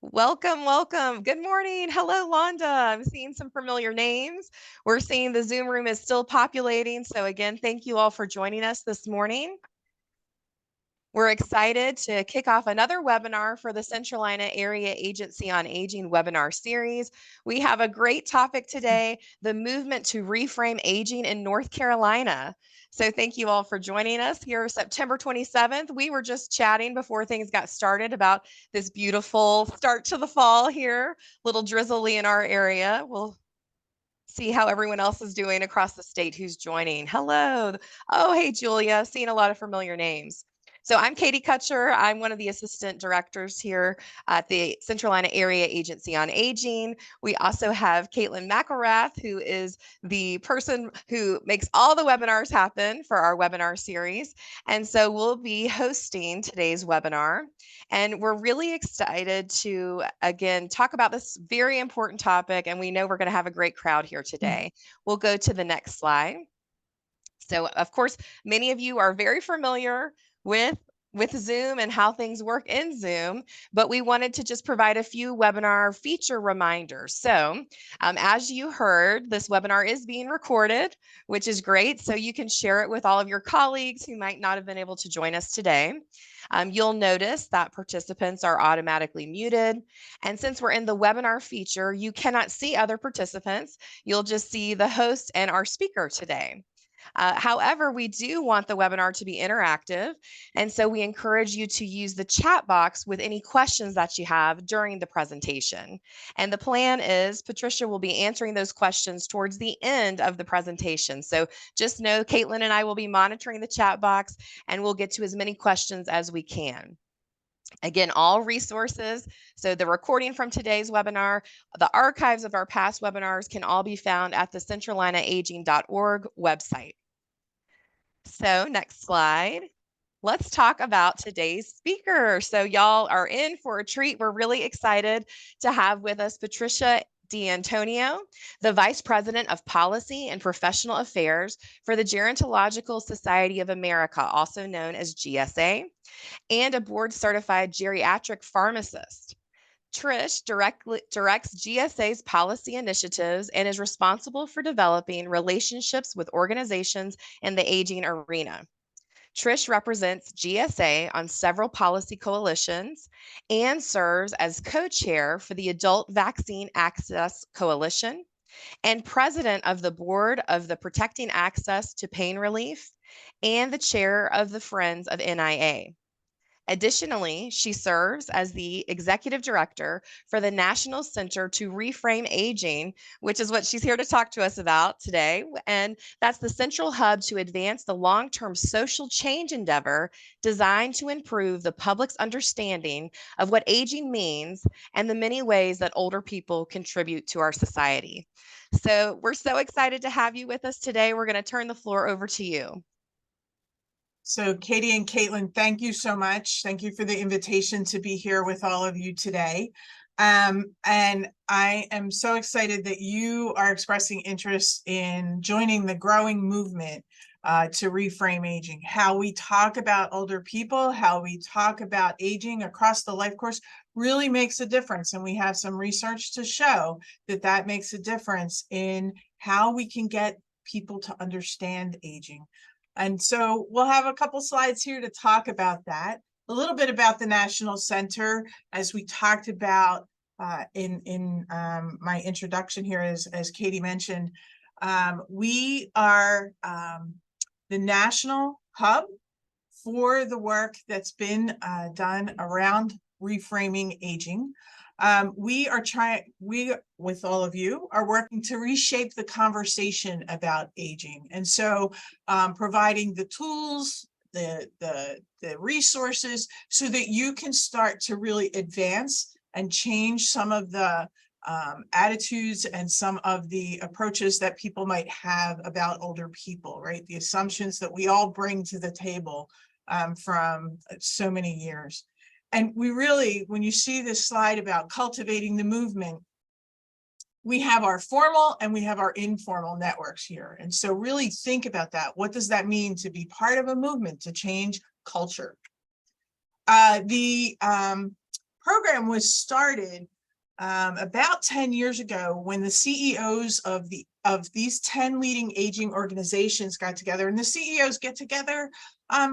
Welcome, welcome. Good morning. Hello, Londa. I'm seeing some familiar names. We're seeing the Zoom room is still populating. So again, thank you all for joining us this morning. We're excited to kick off another webinar for the Central Area Agency on Aging webinar series. We have a great topic today, the movement to reframe aging in North Carolina. So thank you all for joining us here September 27th. We were just chatting before things got started about this beautiful start to the fall here, little drizzly in our area. We'll see how everyone else is doing across the state who's joining. Hello. Oh, hey, Julia, seeing a lot of familiar names. So I'm Katie Kutcher. I'm one of the assistant directors here at the Central Area Agency on Aging. We also have Caitlin McElrath, who is the person who makes all the webinars happen for our webinar series. And so we'll be hosting today's webinar. And we're really excited to, again, talk about this very important topic. And we know we're going to have a great crowd here today. We'll go to the next slide. So, of course, many of you are very familiar with Zoom and how things work in Zoom, but we wanted to just provide a few webinar feature reminders. So as you heard, this webinar is being recorded, which is great. So you can share it with all of your colleagues who might not have been able to join us today. You'll notice that participants are automatically muted. And since we're in the webinar feature, you cannot see other participants. You'll just see the host and our speaker today. However, we do want the webinar to be interactive, and so we encourage you to use the chat box with any questions that you have during the presentation. And the plan is Patricia will be answering those questions towards the end of the presentation. So just know Caitlin and I will be monitoring the chat box, and we'll get to as many questions as we can. Again, all resources, so the recording from today's webinar, the archives of our past webinars can all be found at the centralinaaging.org website. So next slide. Let's talk about today's speaker. So y'all are in for a treat. We're really excited to have with us Patricia D'Antonio, the Vice President of Policy and Professional Affairs for the Gerontological Society of America, also known as GSA, and a board-certified geriatric pharmacist. Trish directs GSA's policy initiatives and is responsible for developing relationships with organizations in the aging arena. Trish represents GSA on several policy coalitions and serves as co-chair for the Adult Vaccine Access Coalition and president of the board of the Protecting Access to Pain Relief and the chair of the Friends of NIA. Additionally, she serves as the executive director for the National Center to Reframe Aging, which is what she's here to talk to us about today. And that's the central hub to advance the long-term social change endeavor designed to improve the public's understanding of what aging means and the many ways that older people contribute to our society. So we're so excited to have you with us today. We're going to turn the floor over to you. So Katie and Caitlin, thank you so much. Thank you for the invitation to be here with all of you today. And I am so excited that you are expressing interest in joining the growing movement to reframe aging. How we talk about older people, how we talk about aging across the life course really makes a difference. And we have some research to show that that makes a difference in how we can get people to understand aging. And so we'll have a couple slides here to talk about that. A little bit about the National Center, as we talked about in my introduction here, as Katie mentioned. We are the national hub for the work that's been done around reframing aging. We, with all of you, are working to reshape the conversation about aging. And so providing the tools, the resources, so that you can start to really advance and change some of the attitudes and some of the approaches that people might have about older people, right? The assumptions that we all bring to the table from so many years. And we really, when you see this slide about cultivating the movement, we have our formal and we have our informal networks here. And so really think about that. What does that mean to be part of a movement to change culture? The program was started about 10 years ago when the CEOs of these 10 leading aging organizations got together. And the CEOs get together, I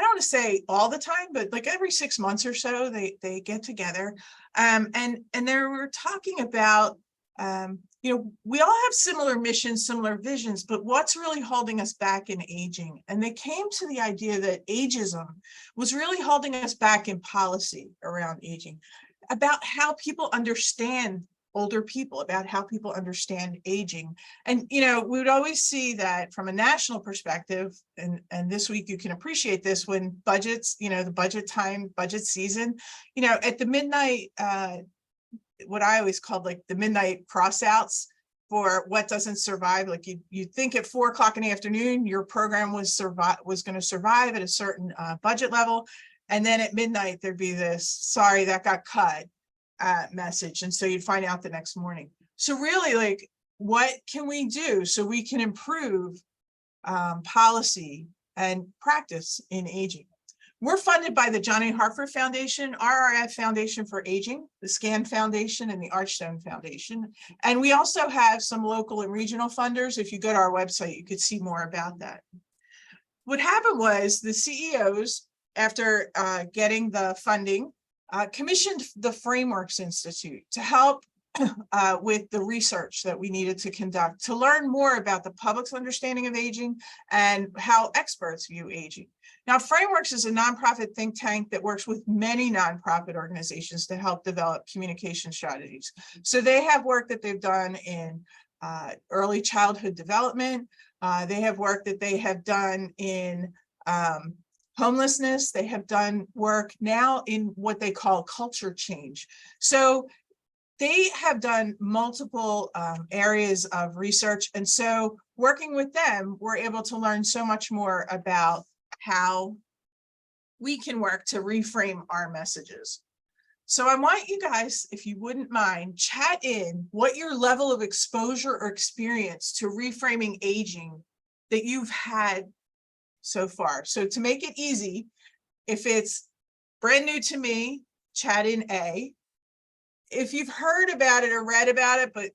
don't want to say all the time, but like every 6 months or so, they get together. And they were talking about, we all have similar missions, similar visions, but what's really holding us back in aging? And they came to the idea that ageism was really holding us back in policy around aging, about how people understand older people, about how people understand aging. And, we would always see that from a national perspective, and this week you can appreciate this when budgets, the budget time, budget season, at the midnight, what I always called like the midnight crossouts for what doesn't survive. Like you think at 4 o'clock in the afternoon, your program was going to survive at a certain budget level. And then at midnight, there'd be this, sorry, that got cut message. And so you'd find out the next morning. So really, like, what can we do so we can improve policy and practice in aging? We're funded by the John A. Hartford Foundation, RRF Foundation for Aging, the SCAN Foundation, and the Archstone Foundation. And we also have some local and regional funders. If you go to our website, you could see more about that. What happened was the CEOs, after getting the funding, commissioned the Frameworks Institute to help with the research that we needed to conduct to learn more about the public's understanding of aging and how experts view aging. Now, Frameworks is a nonprofit think tank that works with many nonprofit organizations to help develop communication strategies. So they have work that they've done in early childhood development. They have work that they have done in homelessness. They have done work now in what they call culture change. So they have done multiple areas of research. And so working with them, we're able to learn so much more about how we can work to reframe our messages. So I want you guys, if you wouldn't mind, chat in what your level of exposure or experience to reframing aging that you've had so far. So to make it easy, if it's brand new to me, chat in A. If you've heard about it or read about it, but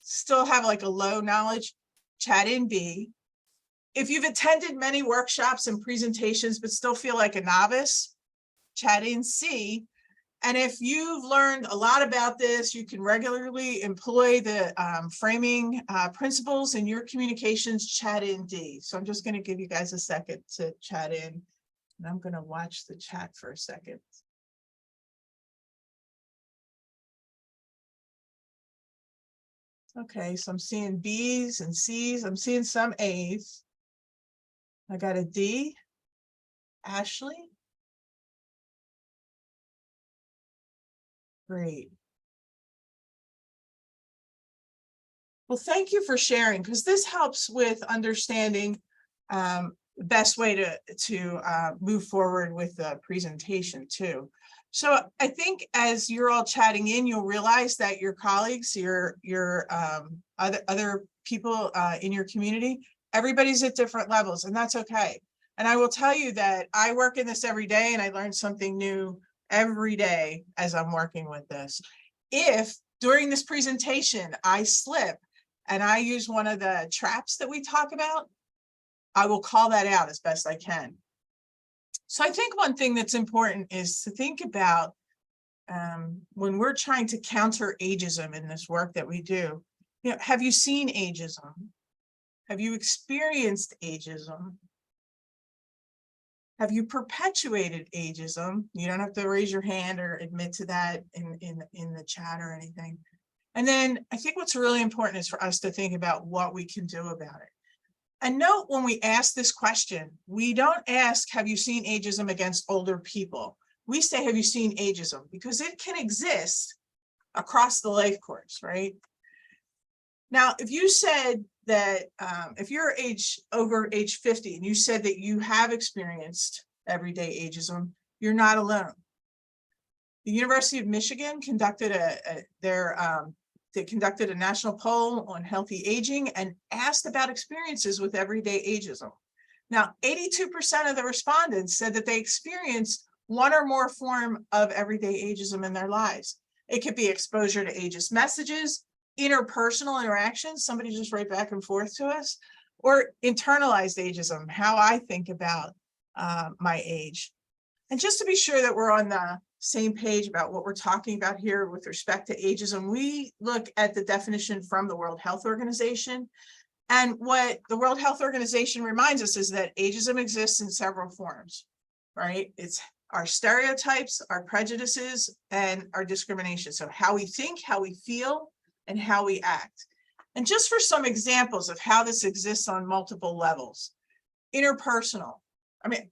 still have like a low knowledge, chat in B. If you've attended many workshops and presentations, but still feel like a novice, chat in C. And if you've learned a lot about this, you can regularly employ the framing principles in your communications, chat in D. So I'm just going to give you guys a second to chat in. And I'm going to watch the chat for a second. Okay, so I'm seeing B's and C's. I'm seeing some A's. I got a D. Ashley. Great. Well, thank you for sharing, because this helps with understanding the best way to move forward with the presentation too. So I think as you're all chatting in, you'll realize that your colleagues, your other people in your community, everybody's at different levels, and that's okay. And I will tell you that I work in this every day, and I learn something new every day as I'm working with this. If during this presentation I slip and I use one of the traps that we talk about, I will call that out as best I can. So I think one thing that's important is to think about when we're trying to counter ageism in this work that we do, have you seen ageism? Have you experienced ageism? Have you perpetuated ageism? You don't have to raise your hand or admit to that in the chat or anything. And then I think what's really important is for us to think about what we can do about it. And note, when we ask this question, we don't ask, have you seen ageism against older people? We say, have you seen ageism? Because it can exist across the life course, right? Now, if you said that, if you're over age 50 and you said that you have experienced everyday ageism, you're not alone. The University of Michigan conducted they conducted a national poll on healthy aging and asked about experiences with everyday ageism. Now, 82% of the respondents said that they experienced one or more form of everyday ageism in their lives. It could be exposure to ageist messages, interpersonal interactions, somebody just write back and forth to us, or internalized ageism, how I think about my age. And just to be sure that we're on the same page about what we're talking about here with respect to ageism, we look at the definition from the World Health Organization. And what the World Health Organization reminds us is that ageism exists in several forms, right? It's our stereotypes, our prejudices, and our discrimination. So how we think, how we feel, and how we act. And just for some examples of how this exists on multiple levels. Interpersonal. I mean,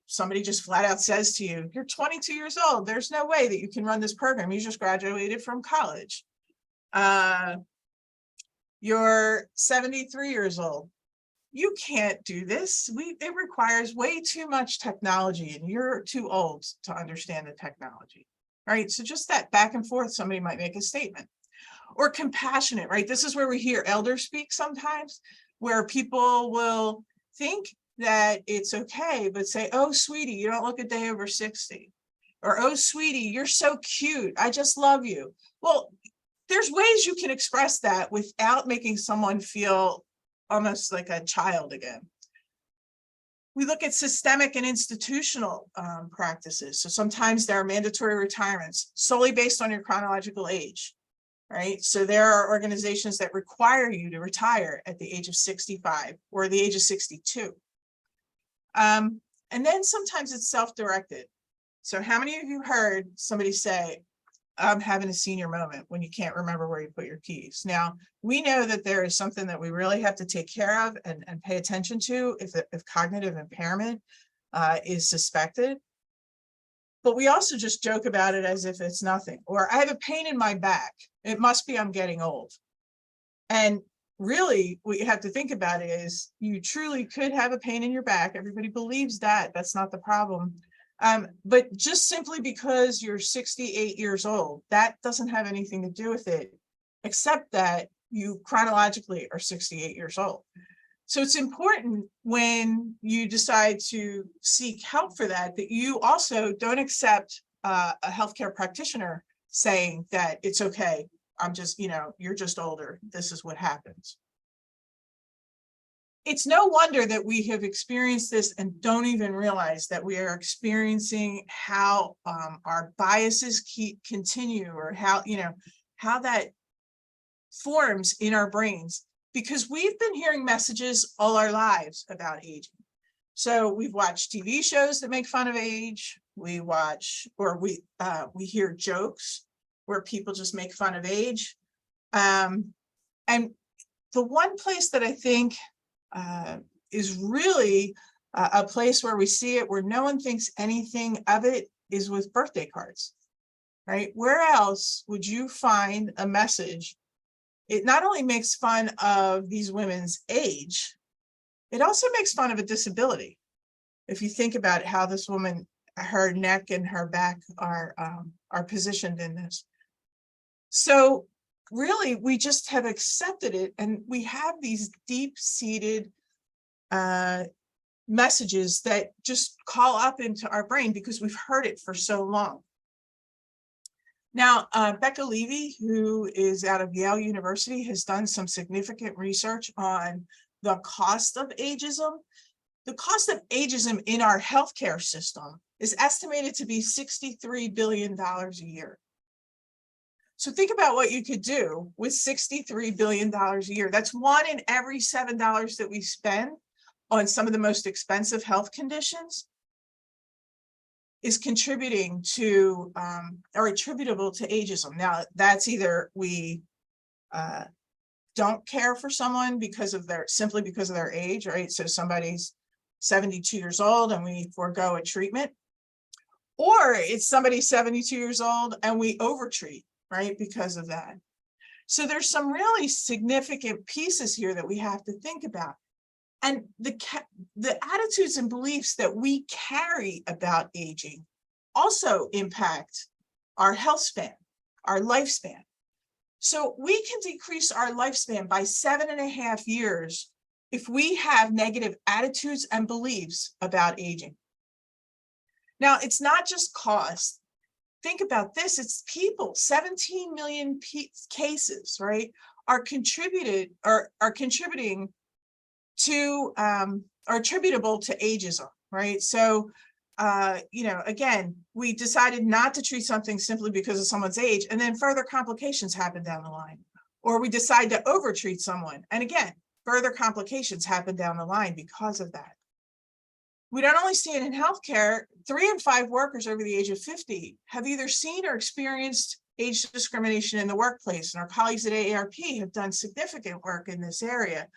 somebody just flat out says to you, you're 22 years old. There's no way that you can run this program. You just graduated from college. You're 73 years old. You can't do this. It requires way too much technology and you're too old to understand the technology, right? So just that back and forth, somebody might make a statement. Or compassionate, right? This is where we hear elders speak sometimes, where people will think that it's okay, but say, oh, sweetie, you don't look a day over 60. Or, oh, sweetie, you're so cute. I just love you. Well, there's ways you can express that without making someone feel almost like a child again. We look at systemic and institutional practices. So sometimes there are mandatory retirements solely based on your chronological age, right? So there are organizations that require you to retire at the age of 65 or the age of 62. And then sometimes it's self-directed. So how many of you heard somebody say, I'm having a senior moment when you can't remember where you put your keys? Now, we know that there is something that we really have to take care of and pay attention to if cognitive impairment is suspected. But we also just joke about it as if it's nothing. Or I have a pain in my back. It must be I'm getting old. And really, what you have to think about is you truly could have a pain in your back. Everybody believes that. That's not the problem. But just simply because you're 68 years old, that doesn't have anything to do with it, except that you chronologically are 68 years old. So it's important when you decide to seek help for that, that you also don't accept a healthcare practitioner saying that it's okay. I'm just, you're just older. This is what happens. It's no wonder that we have experienced this and don't even realize that we are experiencing how our biases continue, or how that forms in our brains, because we've been hearing messages all our lives about aging. So we've watched TV shows that make fun of age. We watch, or we hear jokes where people just make fun of age. And the one place that I think is really a place where we see it, where no one thinks anything of it, is with birthday cards, right? Where else would you find a message? It not only makes fun of these women's age, it also makes fun of a disability. If you think about how this woman, her neck and her back are positioned in this. So really, we just have accepted it, and we have these deep-seated messages that just call up into our brain because we've heard it for so long. Now, Becca Levy, who is out of Yale University, has done some significant research on the cost of ageism. The cost of ageism in our healthcare system is estimated to be $63 billion a year. So think about what you could do with $63 billion a year. That's 1 in every $7 that we spend on some of the most expensive health conditions is contributing to or attributable to ageism. Now, that's either we don't care for someone simply because of their age, right? So somebody's 72 years old and we forego a treatment, or it's somebody 72 years old and we overtreat, right? Because of that. So there's some really significant pieces here that we have to think about. And the attitudes and beliefs that we carry about aging also impact our health span, our lifespan. So we can decrease our lifespan by 7.5 years if we have negative attitudes and beliefs about aging. Now, it's not just cost. Think about this, it's people. 17 million cases, right, are contributing to are attributable to ageism, right? So again, we decided not to treat something simply because of someone's age, and then further complications happen down the line. Or we decide to overtreat someone, and again, further complications happen down the line because of that. We don't only see it in healthcare. 3 in 5 workers over the age of 50 have either seen or experienced age discrimination in the workplace. And our colleagues at AARP have done significant work in this area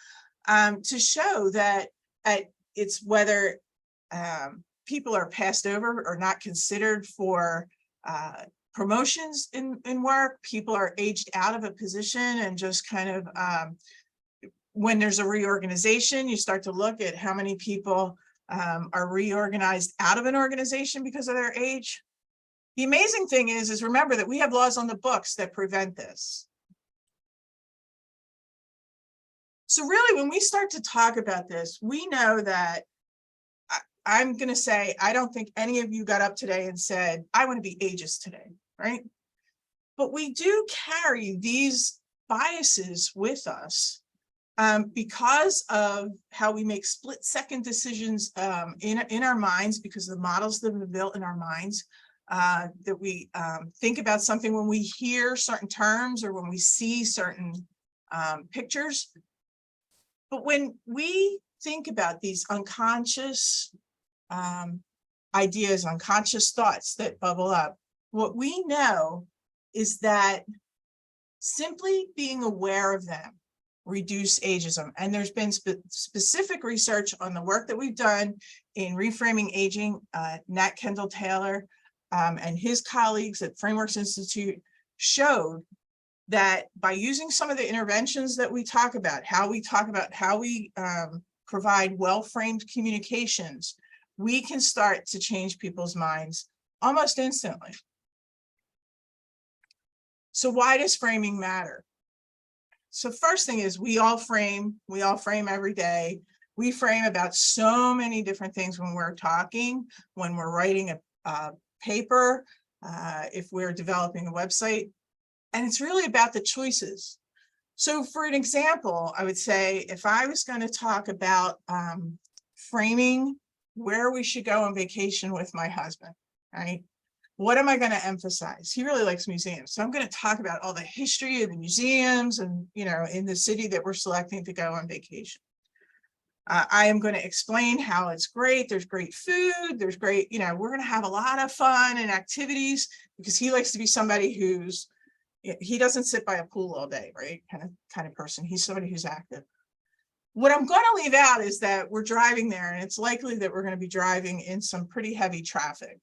to show that it's whether people are passed over or not considered for promotions in work, people are aged out of a position, and just kind of when there's a reorganization, you start to look at how many people are reorganized out of an organization because of their age. The amazing thing is remember that we have laws on the books that prevent this. So really, when we start to talk about this, we know that I'm going to say, I don't think any of you got up today and said, I want to be ageist today, right? But we do carry these biases with us because of how we make split-second decisions in our minds, because of the models that have been built in our minds, that we think about something when we hear certain terms or when we see certain pictures. But when we think about these unconscious ideas, unconscious thoughts that bubble up, what we know is that simply being aware of them reduce ageism. And there's been specific research on the work that we've done in Reframing Aging. Nat Kendall Taylor and his colleagues at Frameworks Institute showed that by using some of the interventions that we talk about, how we provide well-framed communications, we can start to change people's minds almost instantly. So why does framing matter? So first thing is we all frame every day. We frame about so many different things when we're talking, when we're writing a paper, if we're developing a website, and it's really about the choices. So for an example, I would say if I was going to talk about framing where we should go on vacation with my husband, right? What am I going to emphasize? He really likes museums. So I'm going to talk about all the history of the museums and, in the city that we're selecting to go on vacation. I am going to explain how it's great. There's great food. There's great, we're going to have a lot of fun and activities, because he likes to be somebody he doesn't sit by a pool all day, right? Kind of person. He's somebody who's active. What I'm going to leave out is that we're driving there, and it's likely that we're going to be driving in some pretty heavy traffic,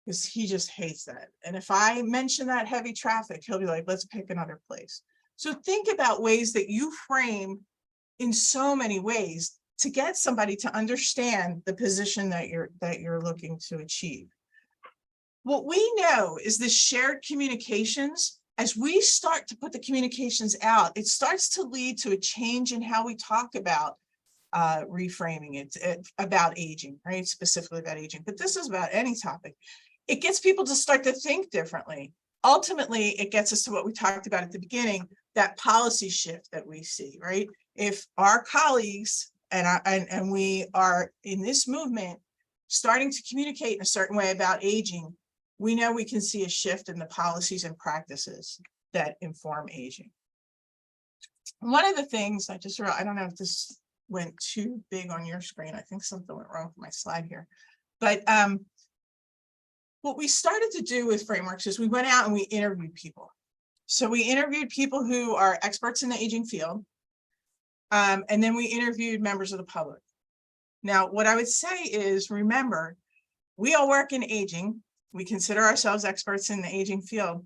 because he just hates that. And if I mention that heavy traffic, he'll be like, let's pick another place. So think about ways that you frame in so many ways to get somebody to understand the position that you're looking to achieve. What we know is this shared communications. As we start to put the communications out, it starts to lead to a change in how we talk about reframing it, about aging, right? Specifically about aging, but this is about any topic. It gets people to start to think differently. Ultimately, it gets us to what we talked about at the beginning, that policy shift that we see, right? If our colleagues and we are in this movement starting to communicate in a certain way about aging, we know we can see a shift in the policies and practices that inform aging. One of the things I don't know if this went too big on your screen. I think something went wrong with my slide here. But what we started to do with Frameworks is we went out and we interviewed people. So we interviewed people who are experts in the aging field. And then we interviewed members of the public. Now, what I would say is, remember, we all work in aging. We consider ourselves experts in the aging field.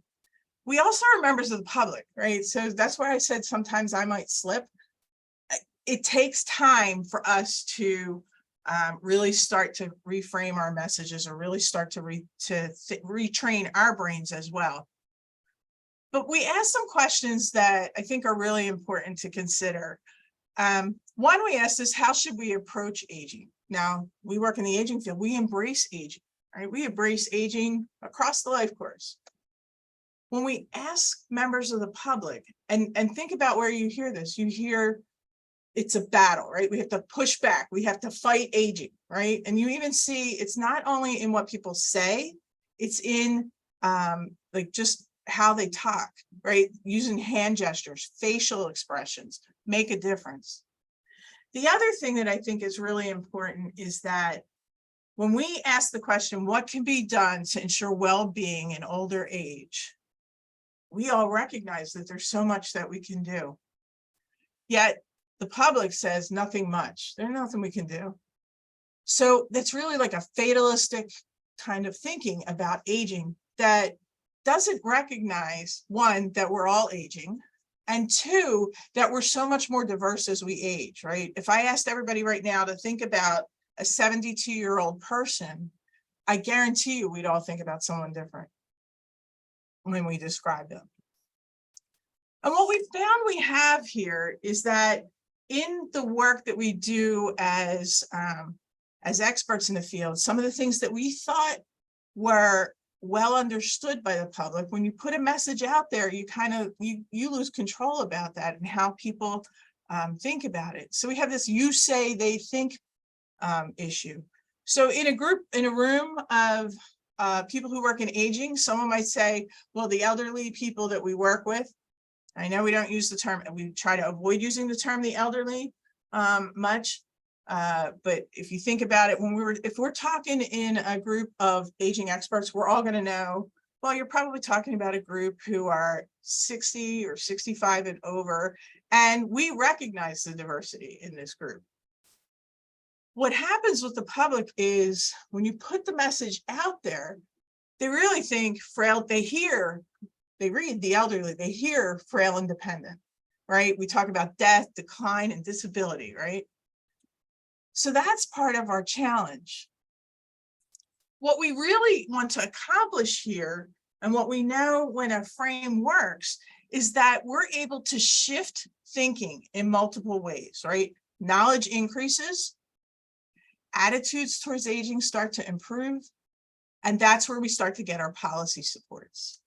We also are members of the public, right? So that's why I said sometimes I might slip. It takes time for us to really start to reframe our messages, or really start to retrain our brains as well. But we asked some questions that I think are really important to consider. One we asked is, how should we approach aging? Now, we work in the aging field. We embrace aging. right? We embrace aging across the life course. When we ask members of the public, and think about where you hear this, you hear it's a battle, right? We have to push back, we have to fight aging, right? And you even see it's not only in what people say, it's in like just how they talk, right? Using hand gestures, facial expressions make a difference. The other thing that I think is really important is that when we ask the question, what can be done to ensure well-being in older age? We all recognize that there's so much that we can do. Yet the public says nothing much. There's nothing we can do. So that's really like a fatalistic kind of thinking about aging that doesn't recognize, one, that we're all aging, and two, that we're so much more diverse as we age, right? If I asked everybody right now to think about a 72-year-old person, I guarantee you we'd all think about someone different when we describe them. And what we found we have here is that in the work that we do as experts in the field, some of the things that we thought were well understood by the public, when you put a message out there, you kind of, you lose control about that and how people think about it. So we have this you say, they think issue. So in a room of people who work in aging, someone might say, well, the elderly people that we work with, I know we don't use the term, and we try to avoid using the term the elderly much. But if you think about it, if we're talking in a group of aging experts, we're all going to know, well, you're probably talking about a group who are 60 or 65 and over, and we recognize the diversity in this group. What happens with the public is when you put the message out there, they really think frail, they read the elderly, they hear frail and dependent, right? We talk about death, decline, and disability, right? So that's part of our challenge. What we really want to accomplish here, and what we know when a frame works, is that we're able to shift thinking in multiple ways, right? Knowledge increases, attitudes towards aging start to improve, and that's where we start to get our policy supports.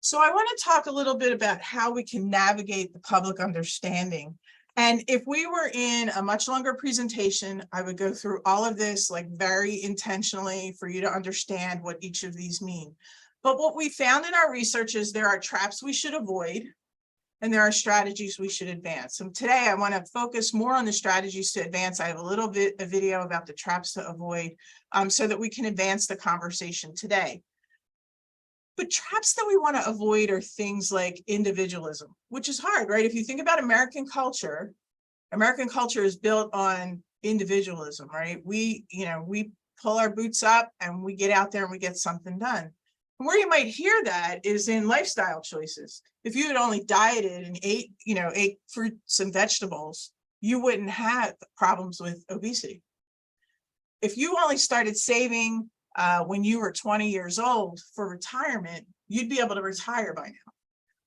So I want to talk a little bit about how we can navigate the public understanding. And if we were in a much longer presentation, I would go through all of this like very intentionally for you to understand what each of these mean. But what we found in our research is there are traps we should avoid, and there are strategies we should advance. So today I want to focus more on the strategies to advance. I have a little bit of video about the traps to avoid so that we can advance the conversation today. But traps that we want to avoid are things like individualism, which is hard, right? If you think about American culture is built on individualism, right? We pull our boots up and we get out there and we get something done. And where you might hear that is in lifestyle choices. If you had only dieted and ate fruits and vegetables, you wouldn't have problems with obesity. If you only started saving when you were 20 years old for retirement, you'd be able to retire by now.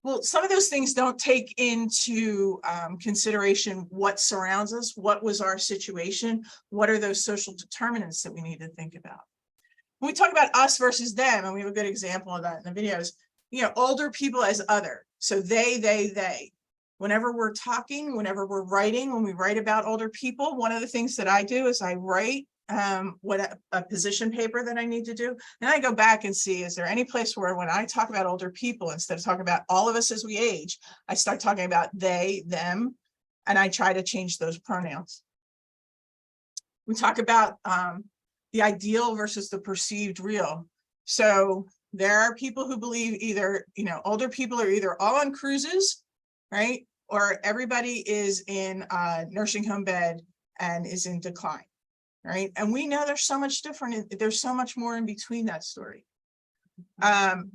Well, some of those things don't take into consideration what surrounds us, what was our situation, what are those social determinants that we need to think about. When we talk about us versus them, and we have a good example of that in the videos, older people as other. So they. Whenever we're talking, whenever we're writing, when we write about older people, one of the things that I do is I write what a position paper that I need to do. And I go back and see, is there any place where when I talk about older people, instead of talking about all of us as we age, I start talking about they, them, and I try to change those pronouns. We talk about the ideal versus the perceived real. So there are people who believe either, older people are either all on cruises, right? Or everybody is in a nursing home bed and is in decline. Right. And we know there's so much different. There's so much more in between that story.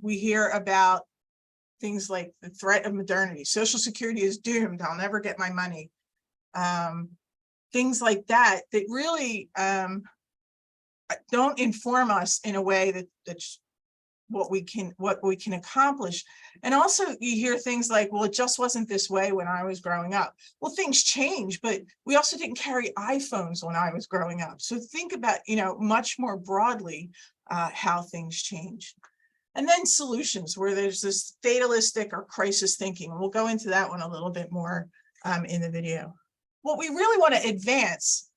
We hear about things like the threat of modernity. Social Security is doomed. I'll never get my money. Things like that really don't inform us in a way that's what we can accomplish. And also you hear things like, well, it just wasn't this way when I was growing up. Well, things change, but we also didn't carry iPhones when I was growing up. So think about, much more broadly how things change. And then solutions, where there's this fatalistic or crisis thinking. And we'll go into that one a little bit more in the video. What we really want to advance,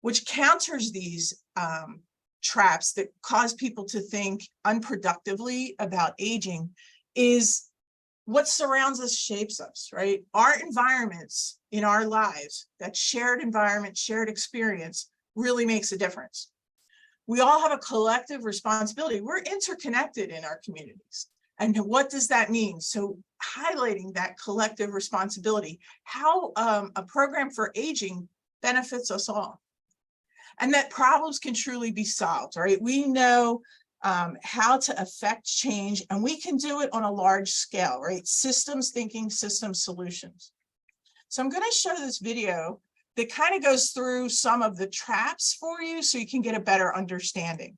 which counters these traps that cause people to think unproductively about aging, is what surrounds us shapes us, right? Our environments in our lives, that shared environment, shared experience, really makes a difference. We all have a collective responsibility. We're interconnected in our communities. And what does that mean? So highlighting that collective responsibility, how a program for aging benefits us all. And that problems can truly be solved, right? We know how to affect change, and we can do it on a large scale, right? Systems thinking, system solutions. So I'm going to show this video that kind of goes through some of the traps for you so you can get a better understanding.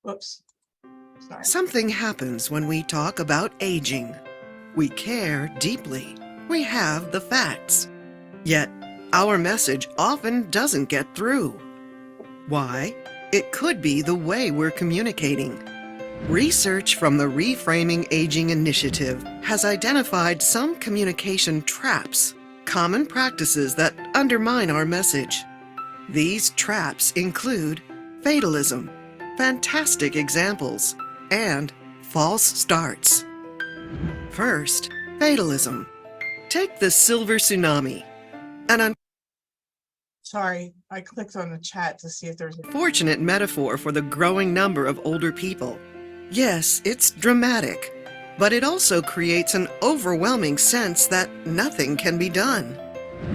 Whoops. Sorry. Something happens when we talk about aging. We care deeply. We have the facts. Yet, our message often doesn't get through. Why? It could be the way we're communicating. Research from the Reframing Aging initiative has identified some communication traps, common practices that undermine our message. These traps include fatalism, fantastic examples, and false starts. First, fatalism. Take the silver tsunami. Sorry, I clicked on the chat to see if there's a Unfortunate metaphor for the growing number of older people. Yes, it's dramatic, but it also creates an overwhelming sense that nothing can be done.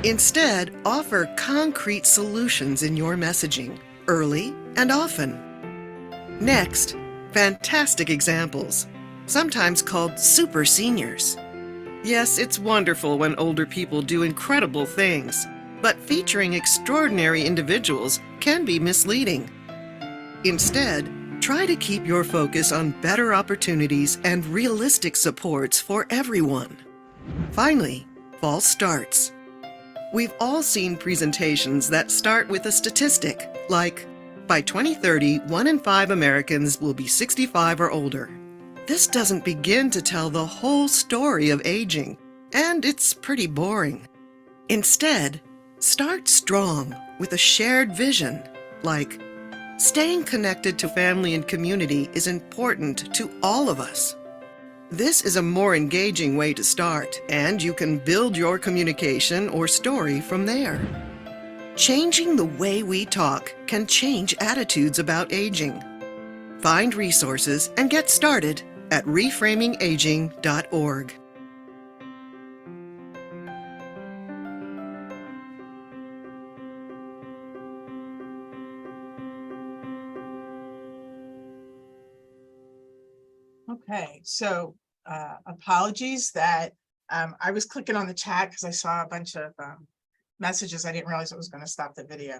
Instead, offer concrete solutions in your messaging, early and often. Next, fantastic examples, sometimes called super seniors. Yes, it's wonderful when older people do incredible things, but featuring extraordinary individuals can be misleading. Instead, try to keep your focus on better opportunities and realistic supports for everyone. Finally, false starts. We've all seen presentations that start with a statistic, like, by 2030, 1 in 5 Americans will be 65 or older. This doesn't begin to tell the whole story of aging, and it's pretty boring. Instead, start strong with a shared vision, like, staying connected to family and community is important to all of us. This is a more engaging way to start, and you can build your communication or story from there. Changing the way we talk can change attitudes about aging. Find resources and get started at reframingaging.org. Okay, so apologies that I was clicking on the chat because I saw a bunch of messages. I didn't realize it was going to stop the video.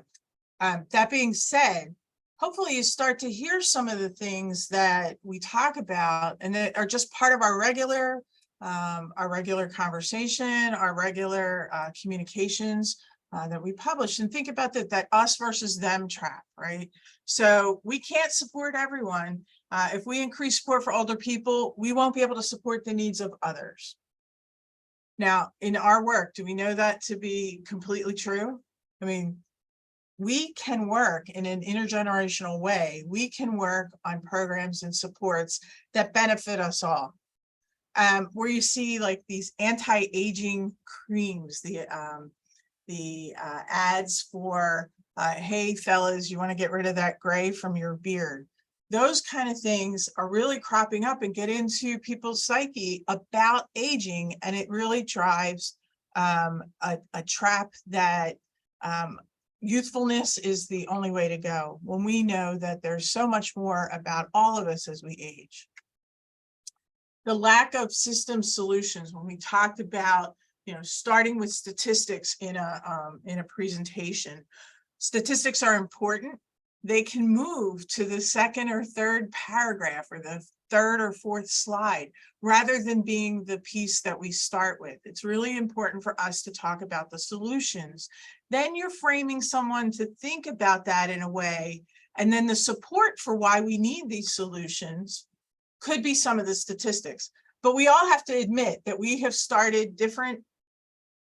That being said, hopefully you start to hear some of the things that we talk about and that are just part of our regular conversation, our regular communications that we publish, and think about that us versus them trap, right? So we can't support everyone. If we increase support for older people, we won't be able to support the needs of others. Now, in our work, do we know that to be completely true? I mean, we can work in an intergenerational way. We can work on programs and supports that benefit us all. Where you see like these anti-aging creams, the ads for, hey fellas, you want to get rid of that gray from your beard. Those kind of things are really cropping up and get into people's psyche about aging, and it really drives a trap that youthfulness is the only way to go, when we know that there's so much more about all of us as we age. The lack of system solutions, when we talked about, starting with statistics in a presentation, statistics are important, they can move to the second or third paragraph or the third or fourth slide rather than being the piece that we start with. It's really important for us to talk about the solutions. Then you're framing someone to think about that in a way, and then the support for why we need these solutions could be some of the statistics. But we all have to admit that we have started different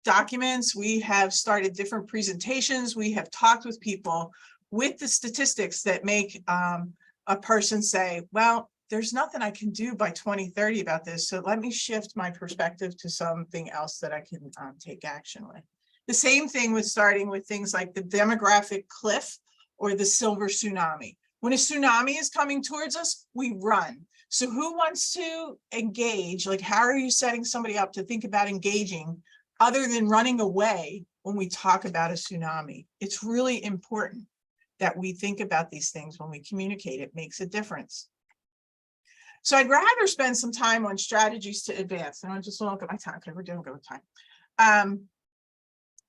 documents, we have started different presentations, we have talked with people with the statistics that make a person say, well, there's nothing I can do by 2030 about this, so let me shift my perspective to something else that I can take action with. The same thing with starting with things like the demographic cliff or the silver tsunami. When a tsunami is coming towards us, we run. So who wants to engage? Like, how are you setting somebody up to think about engaging other than running away when we talk about a tsunami? It's really important that we think about these things when we communicate. It makes a difference. So I'd rather spend some time on strategies to advance. And I just look at my time because we're doing good with time.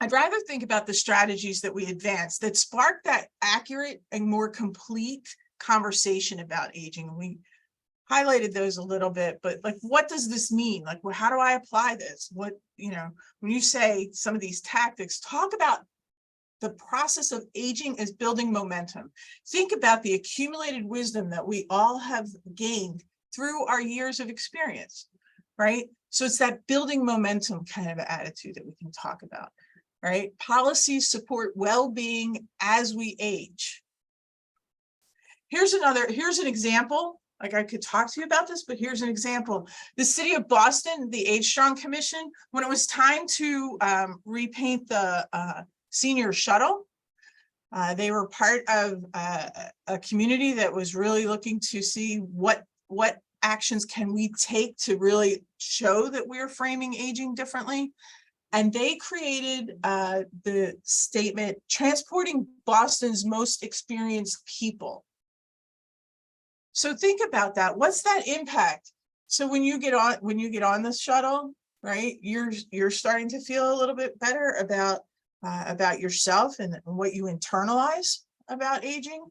I'd rather think about the strategies that we advance that spark that accurate and more complete conversation about aging. We highlighted those a little bit, but like, what does this mean? Like, well, how do I apply this? What, you know, when you say some of these tactics, talk about the process of aging as building momentum. Think about the accumulated wisdom that we all have gained through our years of experience, right? So it's that building momentum kind of attitude that we can talk about, right? Policies support well-being as we age. Here's an example. Like, I could talk to you about this, but here's an example. The city of Boston, the Age Strong Commission, when it was time to repaint the senior shuttle, they were part of a community that was really looking to see what actions can we take to really show that we're framing aging differently. And they created the statement, transporting Boston's most experienced people. So think about that. What's that impact? So when you get on the shuttle, right, you're starting to feel a little bit better about yourself and what you internalize about aging.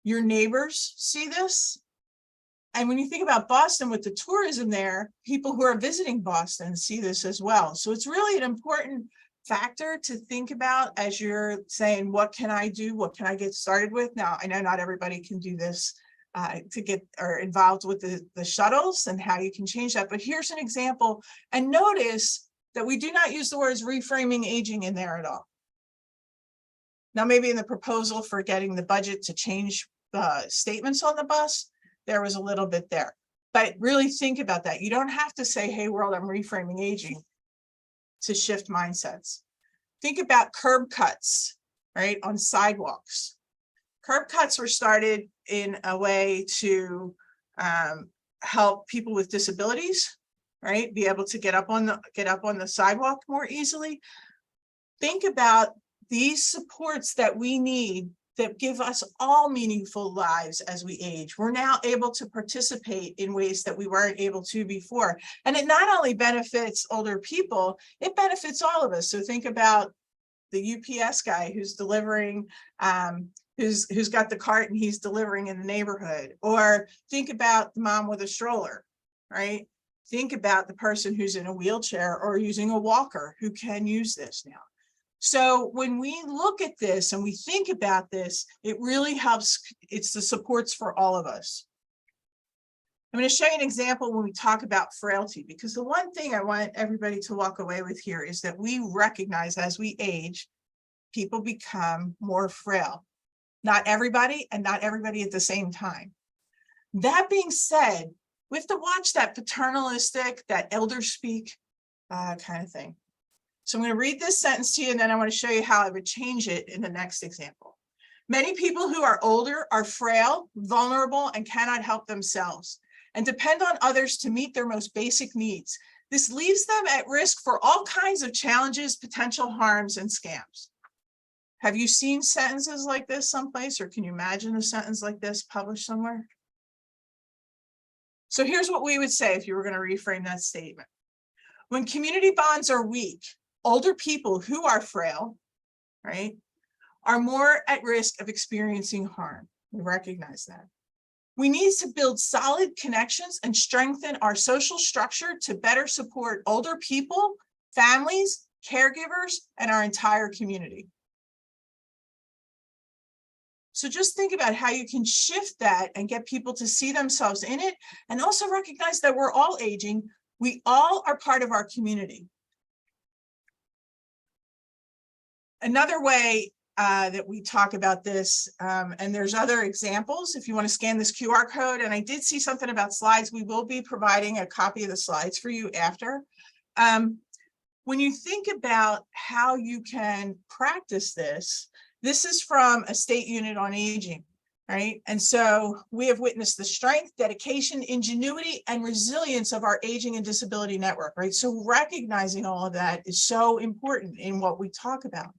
Your neighbors see this. And when you think about Boston with the tourism there, people who are visiting Boston see this as well. So it's really an important factor to think about as you're saying, what can I do? What can I get started with? Now, I know not everybody can do this to get involved with the shuttles and how you can change that. But here's an example. And notice that we do not use the words reframing aging in there at all. Now, maybe in the proposal for getting the budget to change the statements on the bus, there was a little bit there. But really think about that. You don't have to say, hey, world, I'm reframing aging to shift mindsets. Think about curb cuts, right, on sidewalks. Curb cuts were started in a way to help people with disabilities, right, be able to get up on the sidewalk more easily. Think about these supports that we need that give us all meaningful lives as we age. We're now able to participate in ways that we weren't able to before. And it not only benefits older people, it benefits all of us. So think about the UPS guy who's delivering, who's got the cart and he's delivering in the neighborhood. Or think about the mom with a stroller, right? Think about the person who's in a wheelchair or using a walker who can use this now. So when we look at this and we think about this, it really helps. It's the supports for all of us. I'm going to show you an example when we talk about frailty, because the one thing I want everybody to walk away with here is that we recognize as we age, people become more frail. Not everybody, and not everybody at the same time. That being said, we have to watch that paternalistic, that elder speak kind of thing. So I'm going to read this sentence to you, and then I want to show you how I would change it in the next example. Many people who are older are frail, vulnerable, and cannot help themselves, and depend on others to meet their most basic needs. This leaves them at risk for all kinds of challenges, potential harms, and scams. Have you seen sentences like this someplace, or can you imagine a sentence like this published somewhere? So here's what we would say if you were going to reframe that statement. When community bonds are weak, older people who are frail, right, are more at risk of experiencing harm. We recognize that. We need to build solid connections and strengthen our social structure to better support older people, families, caregivers, and our entire community. So just think about how you can shift that and get people to see themselves in it, and also recognize that we're all aging. We all are part of our community. Another way that we talk about this, and there's other examples if you want to scan this QR code, and I did see something about slides. We will be providing a copy of the slides for you after. When you think about how you can practice this, this is from a state unit on aging, right? And so we have witnessed the strength, dedication, ingenuity, and resilience of our aging and disability network, right? So recognizing all of that is so important in what we talk about.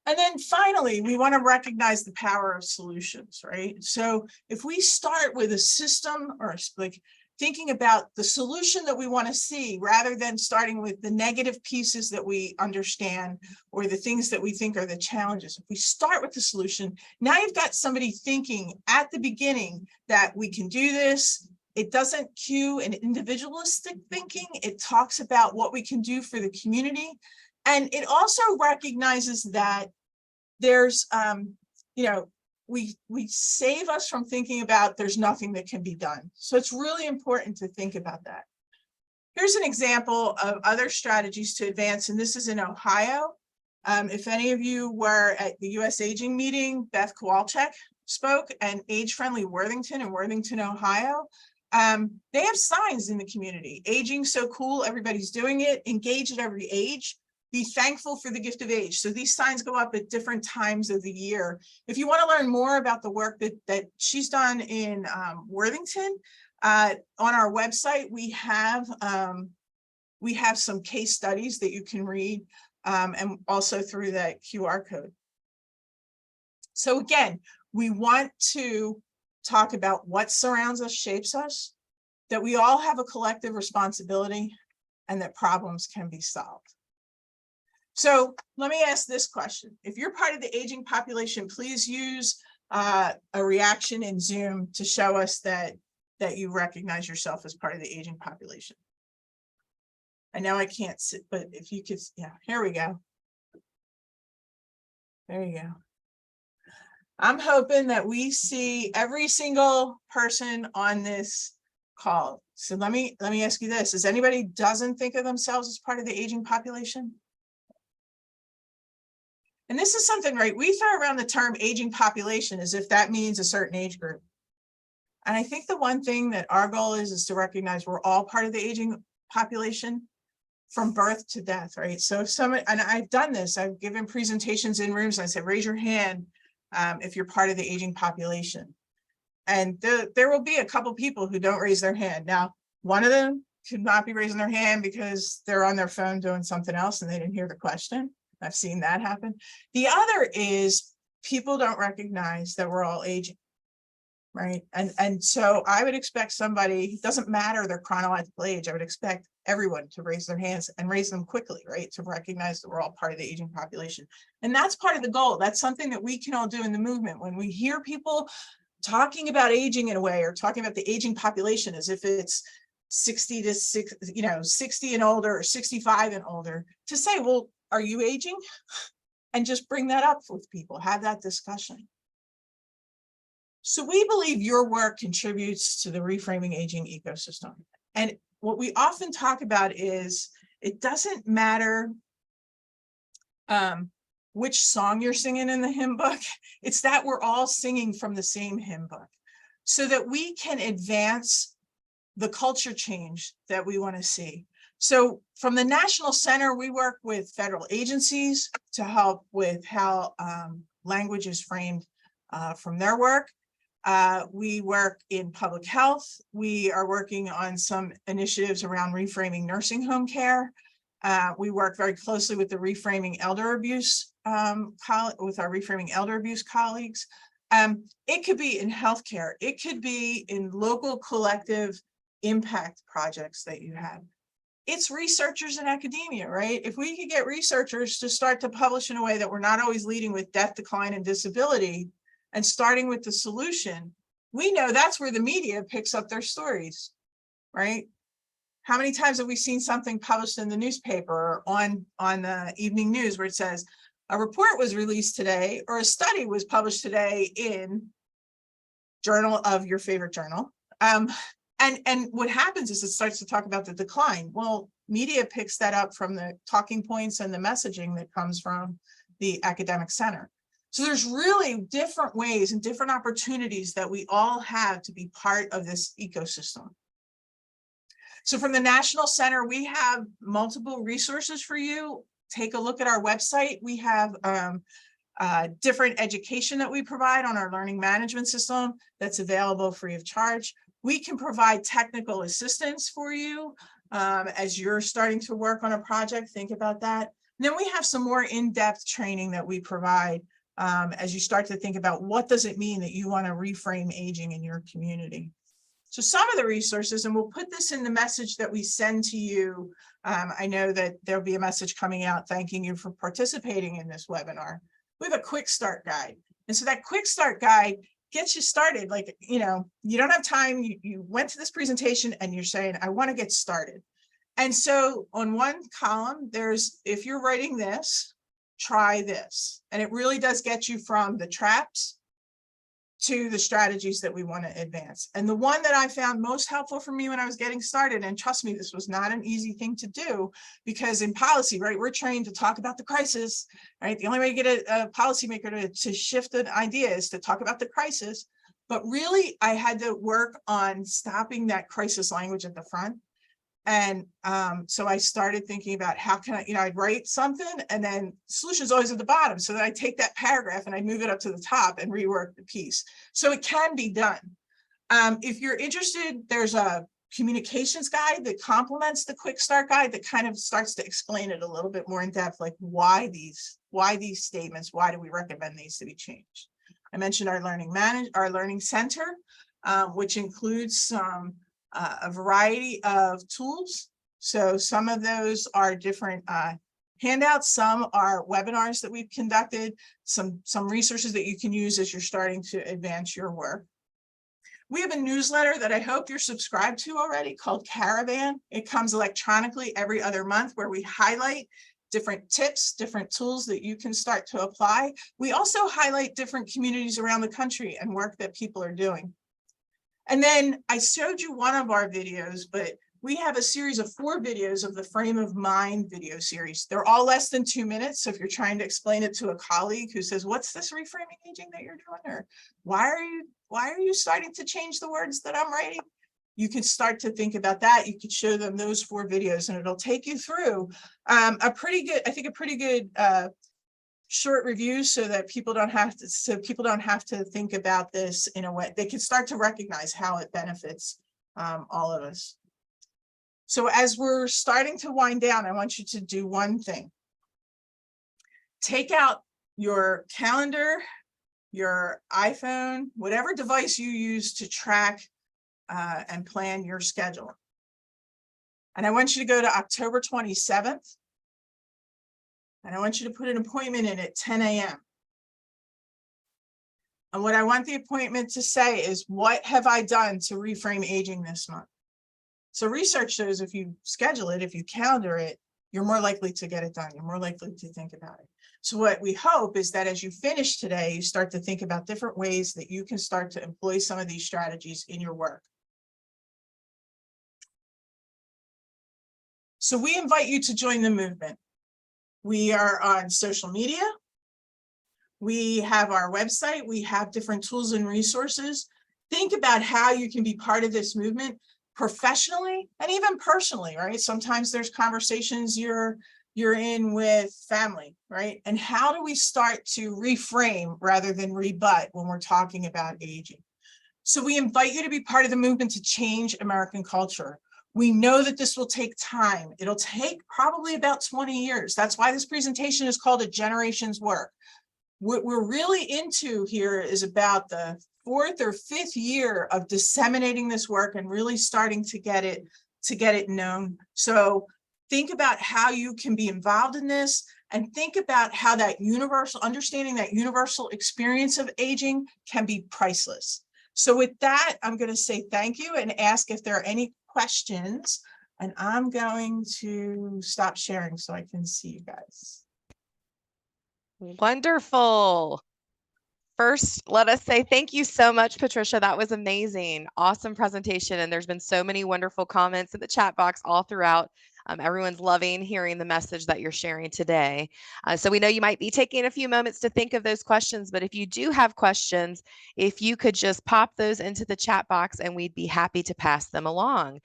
And then finally, we want to recognize the power of solutions, right? So if we start with a system, or like thinking about the solution that we want to see, rather than starting with the negative pieces that we understand or the things that we think are the challenges, if we start with the solution, now you've got somebody thinking at the beginning that we can do this. It doesn't cue an individualistic thinking. It talks about what we can do for the community. And it also recognizes that there's, we save us from thinking about there's nothing that can be done. So it's really important to think about that. Here's an example of other strategies to advance, and this is in Ohio. If any of you were at the US Aging meeting, Beth Kowalczyk spoke, and Age Friendly Worthington in Worthington, Ohio. They have signs in the community. Aging so cool, everybody's doing it. Engage at every age. Be thankful for the gift of age. So these signs go up at different times of the year. If you want to learn more about the work that she's done in Worthington, on our website, we have some case studies that you can read, and also through that QR code. So again, we want to talk about what surrounds us, shapes us, that we all have a collective responsibility, and that problems can be solved. So let me ask this question. If you're part of the aging population, please use a reaction in Zoom to show us that you recognize yourself as part of the aging population. I know I can't sit, but if you could, yeah, here we go. There you go. I'm hoping that we see every single person on this call. So let me ask you this. Is anybody doesn't think of themselves as part of the aging population? And this is something, right? We throw around the term aging population as if that means a certain age group. And I think the one thing that our goal is to recognize we're all part of the aging population from birth to death, right? So if someone, and I've done this, I've given presentations in rooms and I said, raise your hand if you're part of the aging population. And there will be a couple people who don't raise their hand. Now, one of them could not be raising their hand because they're on their phone doing something else and they didn't hear the question. I've seen that happen. The other is people don't recognize that we're all aging, right? And so I would expect somebody, it doesn't matter their chronological age, I would expect everyone to raise their hands and raise them quickly, right? To recognize that we're all part of the aging population. And that's part of the goal. That's something that we can all do in the movement. When we hear people talking about aging in a way, or talking about the aging population as if it's 60 to 60 and older, or 65 and older, to say, well, are you aging? And just bring that up with people, have that discussion. So we believe your work contributes to the Reframing Aging ecosystem. And what we often talk about is it doesn't matter which song you're singing in the hymn book. It's that we're all singing from the same hymn book so that we can advance the culture change that we want to see. So from the National Center, we work with federal agencies to help with how language is framed from their work. We work in public health. We are working on some initiatives around reframing nursing home care. We work very closely with the Reframing Elder Abuse, with our Reframing Elder Abuse colleagues. It could be in healthcare. It could be in local collective impact projects that you have. it's researchers in academia, right? If we could get researchers to start to publish in a way that we're not always leading with death, decline, and disability, and starting with the solution, we know that's where the media picks up their stories, right? How many times have we seen something published in the newspaper or on the evening news where it says a report was released today, or a study was published today in journal of your favorite journal? And what happens is it starts to talk about the decline. Well, media picks that up from the talking points and the messaging that comes from the academic center. So there's really different ways and different opportunities that we all have to be part of this ecosystem. So from the National Center, we have multiple resources for you. Take a look at our website. We have different education that we provide on our learning management system that's available free of charge. We can provide technical assistance for you as you're starting to work on a project. Think about that. And then we have some more in-depth training that we provide as you start to think about what does it mean that you want to reframe aging in your community. So some of the resources, and we'll put this in the message that we send to you. I know that there'll be a message coming out thanking you for participating in this webinar. We have a quick start guide. And so that quick start guide gets you started. Like, you know, you don't have time. You went to this presentation and you're saying, I want to get started. And so on one column, there's, if you're writing this, try this. And it really does get you from the traps to the strategies that we want to advance. And the one that I found most helpful for me when I was getting started, and trust me, this was not an easy thing to do, because in policy, right, we're trained to talk about the crisis, right? The only way you get a policymaker to shift an idea is to talk about the crisis. But really, I had to work on stopping that crisis language at the front. And so I started thinking about how can I, you know, I'd write something and then solutions always at the bottom. So then I take that paragraph and I move it up to the top and rework the piece. So it can be done. If you're interested, there's a communications guide that complements the quick start guide that kind of starts to explain it a little bit more in depth, like why these statements, why do we recommend these to be changed? I mentioned our learning center, which includes some a variety of tools. So some of those are different handouts, some are webinars that we've conducted, some resources that you can use as you're starting to advance your work. We have a newsletter that I hope you're subscribed to already called Caravan. It comes electronically every other month, where we highlight different tips, different tools that you can start to apply. We also highlight different communities around the country and work that people are doing. And then I showed you one of our videos, but we have a series of 4 videos of the Frame of Mind video series. They're all less than 2 minutes. So if you're trying to explain it to a colleague who says, what's this reframing aging that you're doing? Or why are you starting to change the words that I'm writing? You can start to think about that. You could show them those 4 videos and it'll take you through a pretty good short reviews so that people don't have to think about this in a way. They can start to recognize how it benefits all of us. So as we're starting to wind down, I want you to do one thing. Take out your calendar, your iPhone, whatever device you use to track and plan your schedule. And I want you to go to October 27th. And I want you to put an appointment in at 10 a.m. And what I want the appointment to say is, what have I done to reframe aging this month? So research shows if you schedule it, if you calendar it, you're more likely to get it done. You're more likely to think about it. So what we hope is that as you finish today, you start to think about different ways that you can start to employ some of these strategies in your work. So we invite you to join the movement. We are on social media. We have our website. We have different tools and resources. Think about how you can be part of this movement professionally and even personally, right? Sometimes there's conversations you're in with family, right? And how do we start to reframe rather than rebut when we're talking about aging? So we invite you to be part of the movement to change American culture. We know that this will take time. It'll take probably about 20 years. That's why this presentation is called A Generation's Work. What we're really into here is about the 4th or 5th year of disseminating this work and really starting to get it known. So Think about how you can be involved in this, and think about how that understanding that universal experience of aging can be priceless. So with that, I'm going to say thank you and ask if there are any questions, and I'm going to stop sharing so I can see you guys. Wonderful. First, let us say thank you so much, Patricia. That was amazing. Awesome presentation. And there's been so many wonderful comments in the chat box all throughout. Everyone's loving hearing the message that you're sharing today. So we know you might be taking a few moments to think of those questions, but if you do have questions, if you could just pop those into the chat box and we'd be happy to pass them along.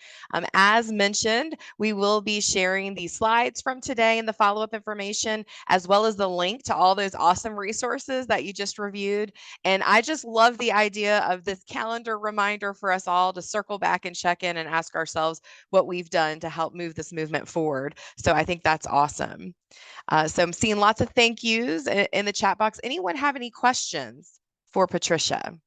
As mentioned, we will be sharing the slides from today and the follow-up information, as well as the link to all those awesome resources that you just reviewed. And I just love the idea of this calendar reminder for us all to circle back and check in and ask ourselves what we've done to help move this movement forward. So I think that's awesome. So I'm seeing lots of thank yous in the chat box. Anyone have any questions for Patricia?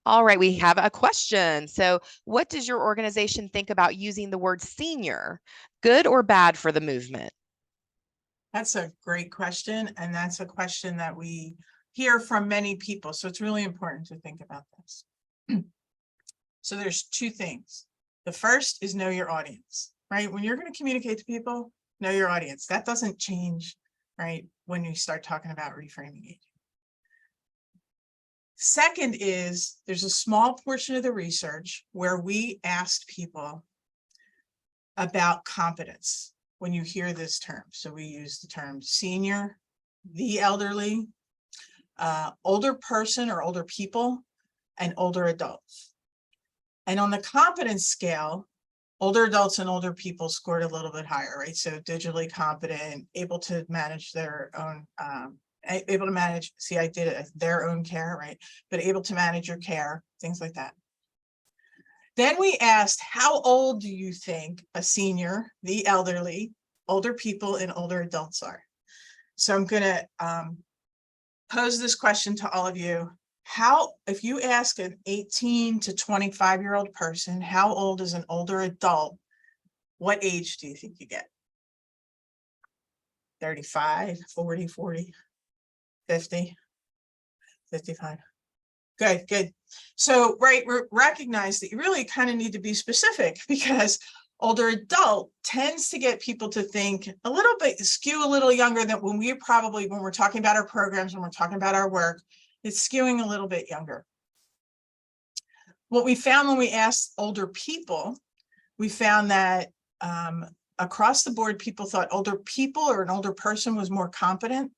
All right, we have a question. So what does your organization think about using the word senior? Good or bad for the movement? That's a great question. And that's a question that we hear from many people. So it's really important to think about this. So there's two things. The first is know your audience, right? When you're going to communicate to people, know your audience. That doesn't change, right? When you start talking about reframing aging. Second is there's a small portion of the research where we asked people about competence when you hear this term. So we use the term senior, the elderly, older person or older people, and older adults. And on the competence scale, older adults and older people scored a little bit higher, right? So digitally competent, able to manage their own, able to manage, see, I did it, their own care, right? But able to manage your care, things like that. Then we asked, how old do you think a senior, the elderly, older people, and older adults are? So I'm going to pose this question to all of you. If you ask an 18 to 25-year-old person, how old is an older adult? What age do you think you get? 35, 40, 40, 50, 55. Good, good. So, right, recognize that you really kind of need to be specific, because older adult tends to get people to think a little bit, skew a little younger than when we're talking about our programs, when we're talking about our work, it's skewing a little bit younger. What we found when we asked older people, we found that across the board, people thought older people or an older person was more competent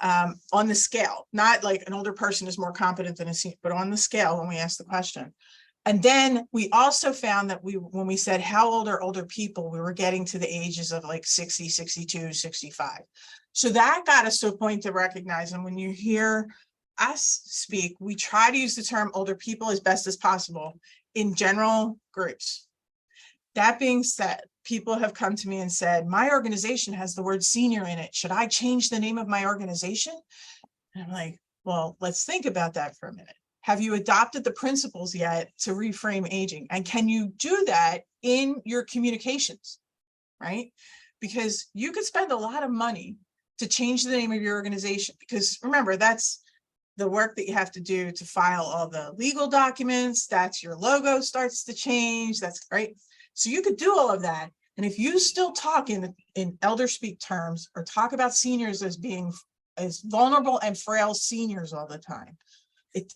on the scale, not like an older person is more competent than a senior, but on the scale when we asked the question. And then we also found that when we said how old are older people, we were getting to the ages of like 60, 62, 65. So that got us to a point to recognize, and when you hear us speak, we try to use the term older people as best as possible in general groups. That being said, people have come to me and said, my organization has the word senior in it. Should I change the name of my organization? And I'm like, well, let's think about that for a minute. Have you adopted the principles yet to reframe aging? And can you do that in your communications, right? Because you could spend a lot of money to change the name of your organization, because remember, that's the work that you have to do to file all the legal documents. That's your logo starts to change. That's right. So you could do all of that. And if you still talk in elder speak terms, or talk about seniors as being as vulnerable and frail seniors all the time,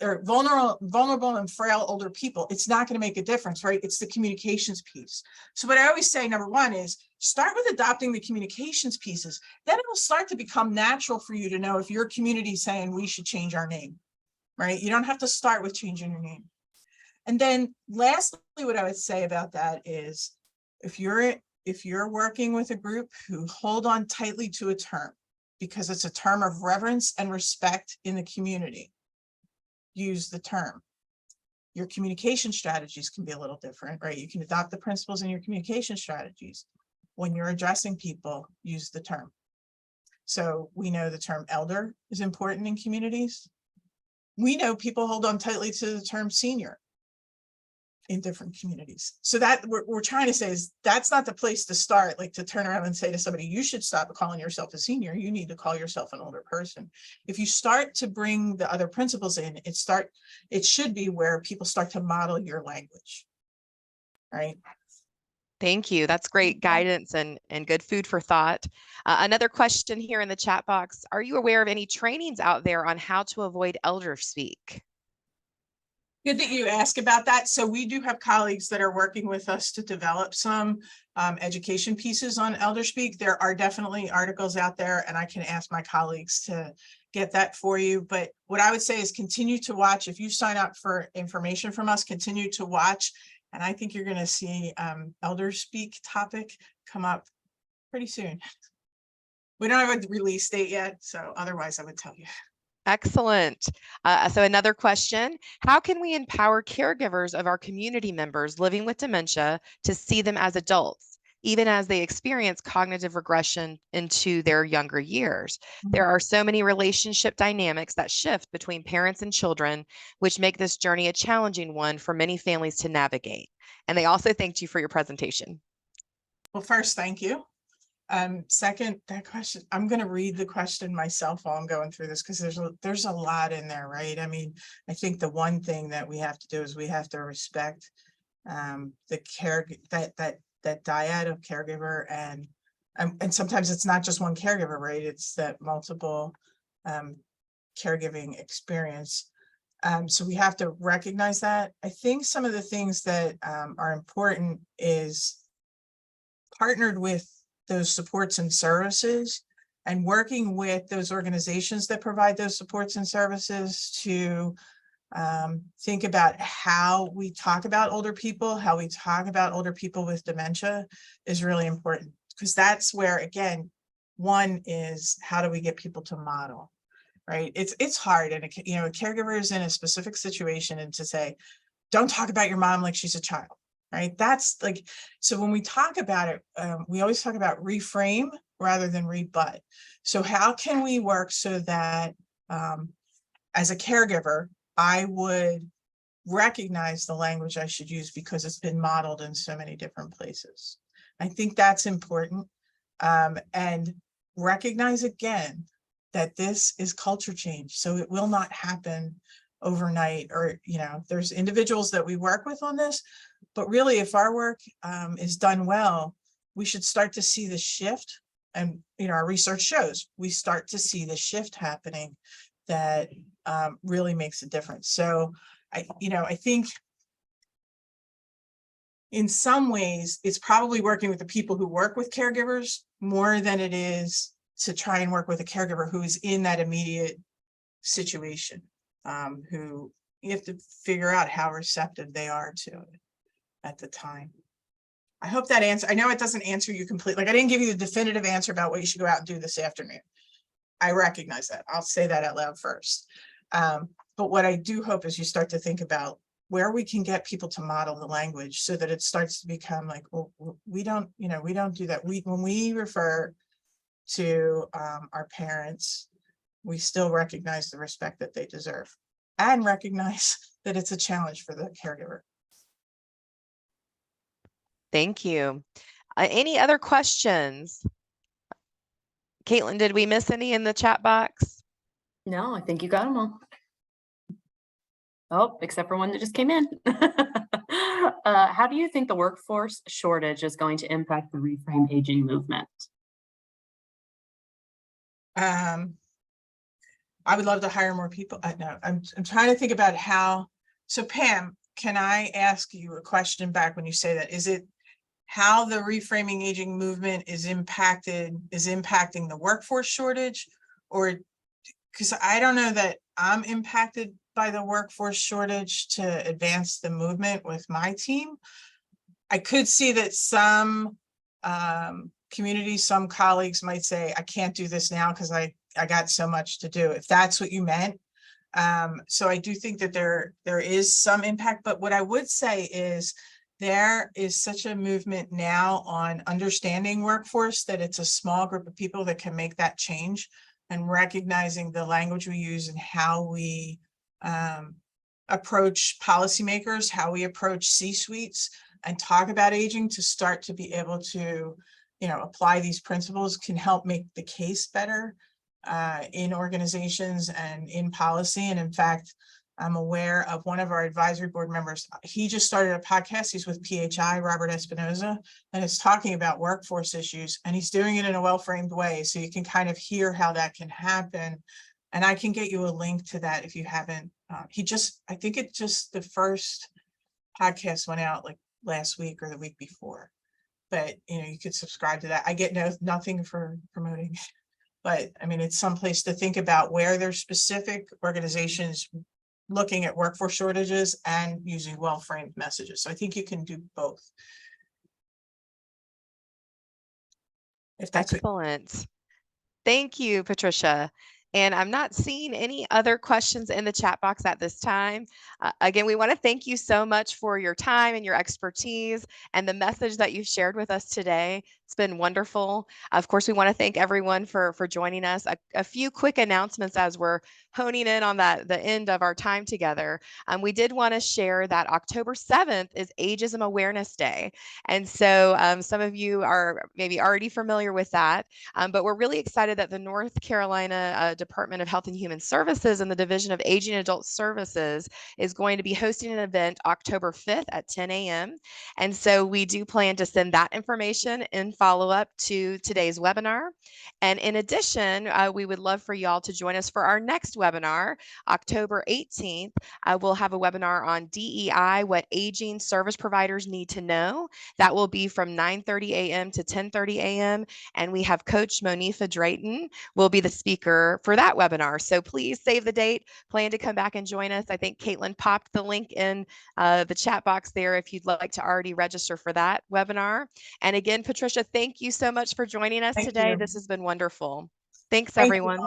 or vulnerable and frail older people, it's not going to make a difference, right? It's the communications piece. So what I always say, number one, is start with adopting the communications pieces. Then it will start to become natural for you to know if your community is saying we should change our name, right? You don't have to start with changing your name. And then lastly, what I would say about that is if you're working with a group who hold on tightly to a term because it's a term of reverence and respect in the community, use the term. Your communication strategies can be a little different, right? You can adopt the principles in your communication strategies. When you're addressing people, use the term. So we know the term elder is important in communities. We know people hold on tightly to the term senior. in different communities. So that we're trying to say is that's not the place to start, like to turn around and say to somebody, you should stop calling yourself a senior. You need to call yourself an older person. If you start to bring the other principles in, it should be where people start to model your language. Right. Thank you. That's great guidance and good food for thought. Another question here in the chat box. Are you aware of any trainings out there on how to avoid elder speak? Good that you ask about that. So we do have colleagues that are working with us to develop some education pieces on elder speak. There are definitely articles out there, and I can ask my colleagues to get that for you. But what I would say is continue to watch. If you sign up for information from us, continue to watch. And I think you're going to see elder speak topic come up pretty soon. We don't have a release date yet, so otherwise I would tell you. Excellent. So another question, how can we empower caregivers of our community members living with dementia to see them as adults, even as they experience cognitive regression into their younger years? There are so many relationship dynamics that shift between parents and children, which make this journey a challenging one for many families to navigate. And they also thanked you for your presentation. Well, first, thank you. Second, that question, I'm going to read the question myself while I'm going through this because there's a lot in there, right? I mean, I think the one thing that we have to do is we have to respect the care that dyad of caregiver and sometimes it's not just one caregiver, right? It's that multiple caregiving experience. So we have to recognize that. I think some of the things that are important is partnered with those supports and services and working with those organizations that provide those supports and services to think about how we talk about older people, how we talk about older people with dementia is really important, because that's where, again, one is how do we get people to model, right? It's hard, and a caregiver is in a specific situation, and to say, don't talk about your mom like she's a child. Right. That's like, so when we talk about it, we always talk about reframe rather than rebut. So how can we work so that as a caregiver, I would recognize the language I should use because it's been modeled in so many different places. I think that's important. And recognize again that this is culture change. So it will not happen overnight, or, there's individuals that we work with on this. But really, if our work is done well, we should start to see the shift. And, our research shows we start to see the shift happening that really makes a difference. So, I think in some ways, it's probably working with the people who work with caregivers more than it is to try and work with a caregiver who is in that immediate situation, who you have to figure out how receptive they are to it at the time. I hope that answer. I know it doesn't answer you completely. Like I didn't give you the definitive answer about what you should go out and do this afternoon. I recognize that. I'll say that out loud first. But what I do hope is you start to think about where we can get people to model the language so that it starts to become like, well, we don't do that. When we refer to our parents, we still recognize the respect that they deserve and recognize that it's a challenge for the caregiver. Thank you. Any other questions? Caitlin, did we miss any in the chat box? No, I think you got them all. Oh, except for one that just came in. How do you think the workforce shortage is going to impact the Reframe Aging movement? I would love to hire more people. No, I'm trying to think about how. So Pam, can I ask you a question back when you say that? Is it how the Reframing Aging movement is impacting the workforce shortage? Or because I don't know that I'm impacted by the workforce shortage to advance the movement with my team. I could see that some communities, some colleagues might say, I can't do this now because I got so much to do, if that's what you meant. So I do think that there is some impact, but what I would say is there is such a movement now on understanding workforce that it's a small group of people that can make that change, and recognizing the language we use and how we approach policymakers, how we approach C-suites and talk about aging to start to be able to, apply these principles can help make the case better in organizations and in policy. And in fact, I'm aware of one of our advisory board members. He just started a podcast. He's with PHI, Robert Espinoza, and it's talking about workforce issues, and he's doing it in a well-framed way. So you can kind of hear how that can happen. And I can get you a link to that if you haven't. I think the first podcast went out like last week or the week before, but you could subscribe to that. I get nothing for promoting, but I mean, it's someplace to think about where there's specific organizations looking at workforce shortages and using well-framed messages. So I think you can do both. If that's Excellent. Thank you, Patricia. And I'm not seeing any other questions in the chat box at this time. Again, we want to thank you so much for your time and your expertise and the message that you've shared with us today. It's been wonderful. Of course, we want to thank everyone for joining us. A few quick announcements as we're honing in on the end of our time together. We did want to share that October 7th is Ageism Awareness Day. And so some of you are maybe already familiar with that, but we're really excited that the North Carolina Department of Health and Human Services and the Division of Aging Adult Services is going to be hosting an event October 5th at 10 a.m. And so we do plan to send that information in follow-up to today's webinar. And in addition, we would love for y'all to join us for our next webinar, October 18th. We'll have a webinar on DEI, what aging service providers need to know. That will be from 9:30 a.m. to 10:30 a.m. And we have Coach Monifa Drayton will be the speaker for that webinar. So please save the date, plan to come back and join us. I think Caitlin popped the link in the chat box there if you'd like to already register for that webinar. And again, Patricia, thank you so much for joining us today. This has been wonderful. Thanks, everyone.